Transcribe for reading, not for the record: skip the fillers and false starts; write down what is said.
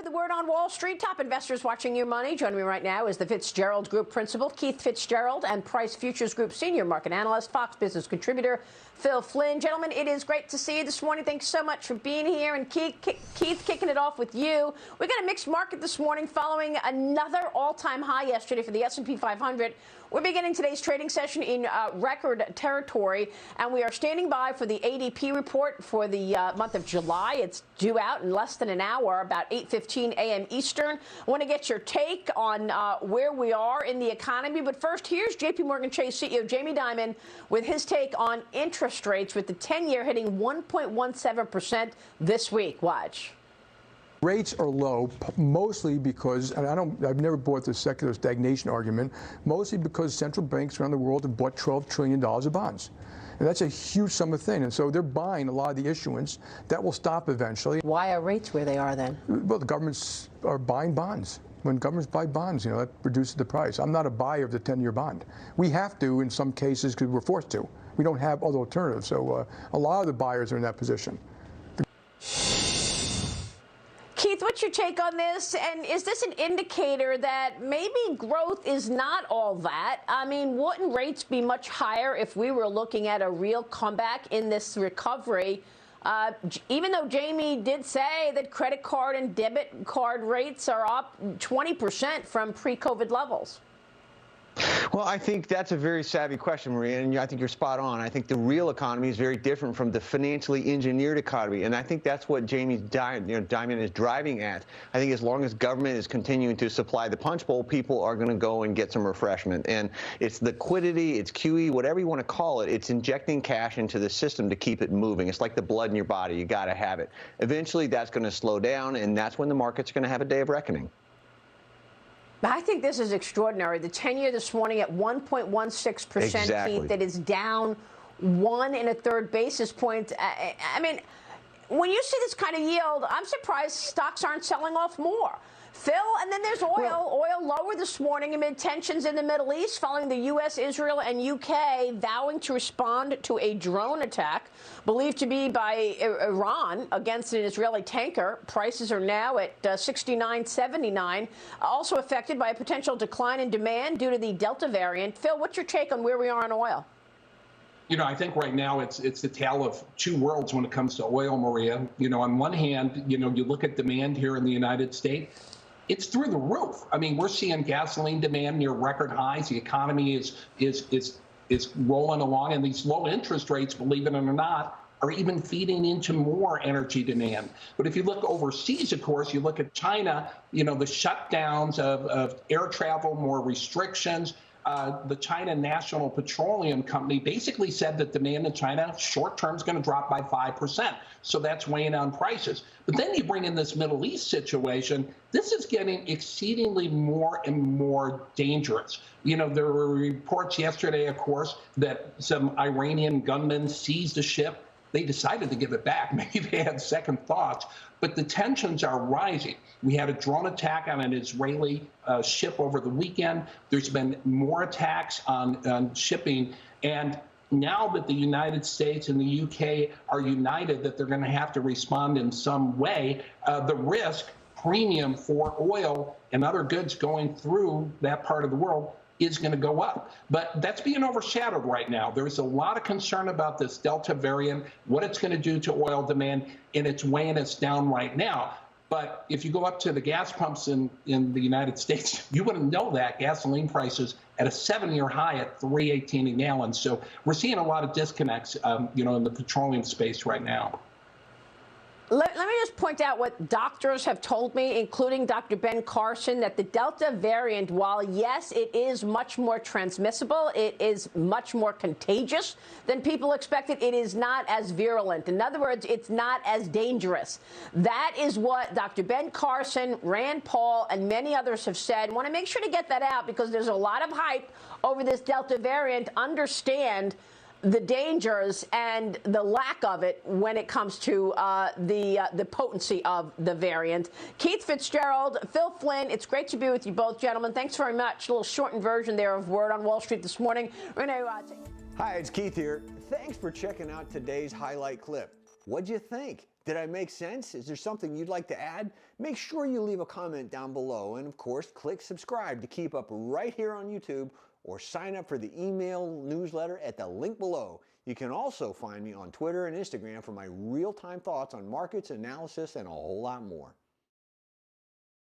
for the Word on Wall Street. Top investors watching your money. Joining me right now is the Fitz-Gerald Group Principal, Keith Fitz-Gerald, and Price Futures Group Senior Market Analyst, Fox Business Contributor, Phil Flynn. Gentlemen, it is great to see you this morning. Thanks so much for being here. And Keith, kicking it off with you. We got a mixed market this morning following another all-time high yesterday for the S&P 500. We're beginning today's trading session in record territory, and we are standing by for the ADP report for the month of July. It's due out in less than an hour, about 8:15 a.m. Eastern. I want to get your take on where we are in the economy. But first, here's J.P. Morgan Chase CEO Jamie Dimon with his take on interest rates, with the 10-year hitting 1.17% this week. Watch. Rates are low, mostly because, and I've never bought the secular stagnation argument, mostly because central banks around the world have bought $12 trillion of bonds. And that's a huge sum of thing. And so they're buying a lot of the issuance. That will stop eventually. Why are rates where they are then? Well, the governments are buying bonds. When governments buy bonds, that reduces the price. I'm not a buyer of the 10-year bond. We have to in some cases because we're forced to. We don't have other alternatives. So a lot of the buyers are in that position. Keith, what's your take on this? And is this an indicator that maybe growth is not all that? I mean, wouldn't rates be much higher if we were looking at a real comeback in this recovery? Even though Jamie did say that credit card and debit card rates are up 20% from pre-COVID levels. Well, I think that's a very savvy question, Maria, and I think you're spot on. I think the real economy is very different from the financially engineered economy, and I think that's what Jamie's Dimon is driving at. I think as long as government is continuing to supply the punch bowl, people are going to go and get some refreshment. And it's liquidity, it's QE, whatever you want to call it, it's injecting cash into the system to keep it moving. It's like the blood in your body. You got to have it. Eventually, that's going to slow down, and that's when the market's going to have a day of reckoning. I think this is extraordinary. The 10-year this morning at 1.16%, Exactly. Keith, that is down 1 1/3 basis points. I mean, when you see this kind of yield, I'm surprised stocks aren't selling off more. Phil, and then there's oil. Oil lower this morning amid tensions in the Middle East following the U.S., Israel, and U.K. vowing to respond to a drone attack believed to be by Iran against an Israeli tanker. Prices are now at $69.79, also affected by a potential decline in demand due to the Delta variant. Phil, what's your take on where we are on oil? I think right now it's the tale of two worlds when it comes to oil, Maria. On one hand, you look at demand here in the United States. It's through the roof. I mean, we're seeing gasoline demand near record highs. The economy is rolling along, and these low interest rates, believe it or not, are even feeding into more energy demand. But if you look overseas, of course, you look at China, the shutdowns of air travel, more restrictions. The China National Petroleum Company basically said that demand in China short term is going to drop by 5%. So that's weighing on prices. But then you bring in this Middle East situation. This is getting exceedingly more and more dangerous. There were reports yesterday, of course, that some Iranian gunmen seized a ship. They decided to give it back. Maybe they had second thoughts. But the tensions are rising. We had a drone attack on an Israeli ship over the weekend. There's been more attacks on shipping. And now that the United States and the UK are united that they're going to have to respond in some way, the risk premium for oil and other goods going through that part of the world is going to go up. But that's being overshadowed right now. There's a lot of concern about this Delta variant, what it's going to do to oil demand, and it's weighing us down right now. But if you go up to the gas pumps in the United States, you wouldn't know that. Gasoline prices at a 7-year high at $3.18 a gallon. So we're seeing a lot of disconnects, in the petroleum space right now. Let me just point out what doctors have told me, including Dr. Ben Carson, that the Delta variant, while yes, it is much more transmissible, it is much more contagious than people expected, it is not as virulent. In other words, it's not as dangerous. That is what Dr. Ben Carson, Rand Paul, and many others have said. I want to make sure to get that out because there's a lot of hype over this Delta variant. Understand the dangers and the lack of it when it comes to the potency of the variant. Keith Fitz-Gerald, Phil Flynn, it's great to be with you both, gentlemen. Thanks very much. A little shortened version there of Word on Wall Street this morning. We're going to Hi, it's Keith here. Thanks for checking out today's highlight clip. What'd you think? Did I make sense? Is there something you'd like to add? Make sure you leave a comment down below, and of course, click subscribe to keep up right here on YouTube, or sign up for the email newsletter at the link below. You can also find me on Twitter and Instagram for my real-time thoughts on markets, analysis, and a whole lot more.